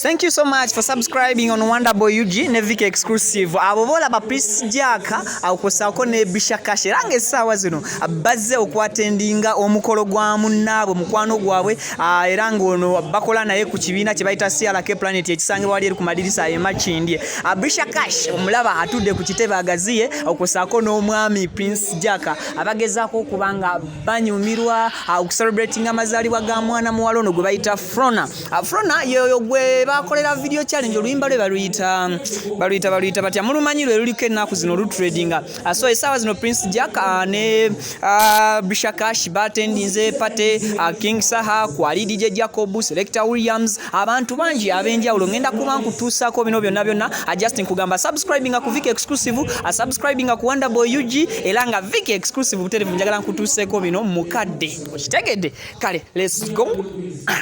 Thank you so much for subscribing on Wonderboy UG ne Vic exclusive. Abo bola ba Prince Jaka akusako ne Brisher range sawa zino bazze okwatendinga omukolo gwa munnabo mukwano gwabwe era ngono bakola naye ku kibiina kye bayita CRK Planet ekisange wali eri ku madirisa e Machindye. Brisher omulaba atudde ku kitebe agaziye okusako n'omwami Prince Jaka abagezaako okubanga banyumirwa okucelebrating amazaalibwa ga mwana muwala ono gwe bayita Frona. Frona yoyo gwe bakolera video challenge oluyimba lwe baluyita batya mulumanyi lwe luliko ennaku zino olutradinga. So esawa zino Prince Jaka ne Brisher batendinze pate King Saha kwali DJ Jacob Selector Williams abantu banji abenjawulo ngenda kuba nkutuusako bino byonna Justin kugamba subscribing ku Vic exclusive subscribing ku Wonderboy UG era nga Vic exclusive buterevu njagala nkutuuseko bino mukadde okitegedde kale let's go.